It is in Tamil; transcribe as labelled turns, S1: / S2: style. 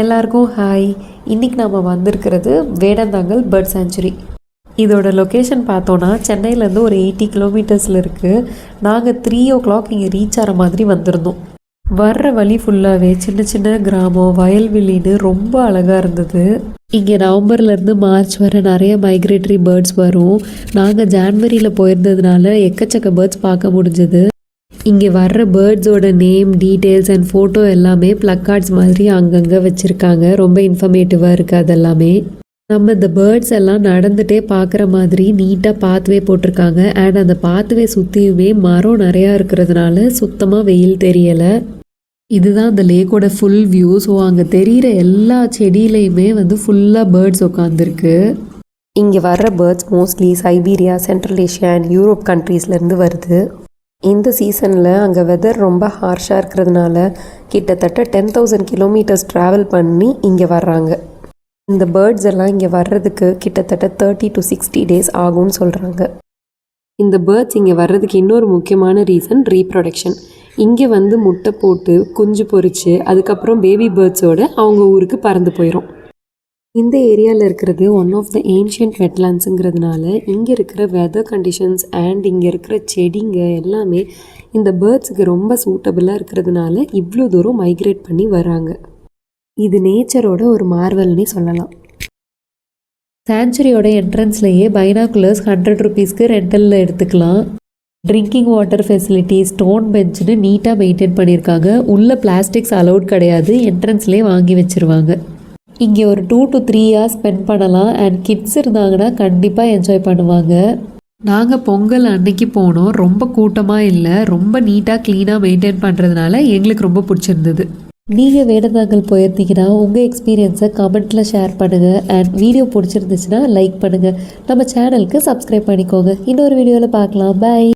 S1: எல்லாருக்கும் ஹாய். இன்றைக்கி நம்ம வந்திருக்கிறது வேடந்தாங்கல் பேர்ட் சாங்சுரி. இதோட லொக்கேஷன் பார்த்தோன்னா சென்னையிலேருந்து ஒரு 80 கிலோமீட்டர்ஸில் இருக்குது. நாங்கள் 3 o'clock இங்கே ரீச் ஆகிற மாதிரி வந்திருந்தோம். வர்ற வழி ஃபுல்லாகவே சின்ன சின்ன கிராமம், வயல்வெளின்னு ரொம்ப அழகாக இருந்தது. இங்கே நவம்பர்லேருந்து மார்ச் வரை நிறைய மைக்ரேட்டரி பேர்ட்ஸ் வரும். நாங்கள் ஜான்வரியில் போயிருந்ததுனால எக்கச்சக்க பேர்ட்ஸ் பார்க்க முடிஞ்சது. இங்கே வர்ற பேர்ட்ஸோட நேம், டீட்டெயில்ஸ் அண்ட் ஃபோட்டோ எல்லாமே ப்ளக்கார்ட்ஸ் மாதிரி அங்கங்கே வச்சுருக்காங்க. ரொம்ப இன்ஃபர்மேட்டிவாக இருக்குது அதெல்லாமே. நம்ம இந்த பேர்ட்ஸ் எல்லாம் நடந்துகிட்டே பார்க்குற மாதிரி நீட்டாக பாத்வே போட்டிருக்காங்க. அண்ட் அந்த பாத்வே சுற்றியுமே மரம் நிறையா இருக்கிறதுனால சுத்தமாக வெயில் தெரியலை. இதுதான் அந்த லேக்கோட ஃபுல் வியூ. ஸோ அங்கே தெரிகிற எல்லா செடியிலையுமே ஃபுல்லாக பேர்ட்ஸ் உட்காந்துருக்கு. இங்கே வர்ற birds mostly Siberia, central Asia and Europe கண்ட்ரீஸ்லேருந்து வருது. இந்த சீசனில் அங்கே வெதர் ரொம்ப ஹார்ஷாக இருக்கிறதுனால கிட்டத்தட்ட 10,000 கிலோமீட்டர்ஸ் ட்ராவல் பண்ணி இங்கே வர்றாங்க. இந்த பேர்ட்ஸ் எல்லாம் இங்கே வர்றதுக்கு கிட்டத்தட்ட 30 to 60 days ஆகும்னு சொல்கிறாங்க. இந்த பேர்ட்ஸ் இங்கே வர்றதுக்கு இன்னொரு முக்கியமான ரீசன் ரீப்ரொடக்ஷன். இங்கே முட்டை போட்டு குஞ்சு பொரித்து அதுக்கப்புறம் பேபி பேர்ட்ஸோடு அவங்க ஊருக்கு பறந்து போயிடும். இந்த ஏரியாவில் இருக்கிறது ஒன் ஆஃப் த ஏன்ஷியன்ட் வெட்லாண்ட்ஸுங்கிறதுனால இங்கே இருக்கிற வெதர் கண்டிஷன்ஸ் அண்ட் இங்கே இருக்கிற செடிங்க எல்லாமே இந்த பேர்ட்ஸுக்கு ரொம்ப சூட்டபுளாக இருக்கிறதுனால இவ்வளோ தூரம் மைக்ரேட் பண்ணி வராங்க. இது நேச்சரோட ஒரு மார்வல்னே சொல்லலாம். சாங்சுரியோட என்ட்ரன்ஸ்லேயே பைனாகுலர்ஸ் 100 rupeesக்கு ரெண்டலில் எடுத்துக்கலாம். ட்ரிங்கிங் வாட்டர் ஃபெசிலிட்டி, ஸ்டோன் பெஞ்சுன்னு நீட்டாக மெயின்டைன் பண்ணியிருக்காங்க. உள்ள பிளாஸ்டிக்ஸ் அலௌட் கிடையாது, என்ட்ரன்ஸ்லேயே வாங்கி வச்சுருவாங்க. இங்கே ஒரு 2 to 3 hours ஸ்பெண்ட் பண்ணலாம். அண்ட் கிட்ஸ் இருந்தாங்கன்னா கண்டிப்பாக என்ஜாய் பண்ணுவாங்க. நாங்கள் பொங்கல் அன்னைக்கு போனோம். ரொம்ப கூட்டமாக இல்லை, ரொம்ப நீட்டாக க்ளீனாக மெயின்டைன் பண்ணுறதுனால எங்களுக்கு ரொம்ப பிடிச்சிருந்தது. நீங்கள் வேடந்தாங்கல் போயிருந்தீங்கன்னா உங்கள் எக்ஸ்பீரியன்ஸை கமெண்ட்டில் ஷேர் பண்ணுங்கள். அண்ட் வீடியோ பிடிச்சிருந்துச்சுன்னா லைக் பண்ணுங்கள். நம்ம சேனலுக்கு சப்ஸ்கிரைப் பண்ணிக்கோங்க. இன்னொரு வீடியோவில் பார்க்கலாம். பை.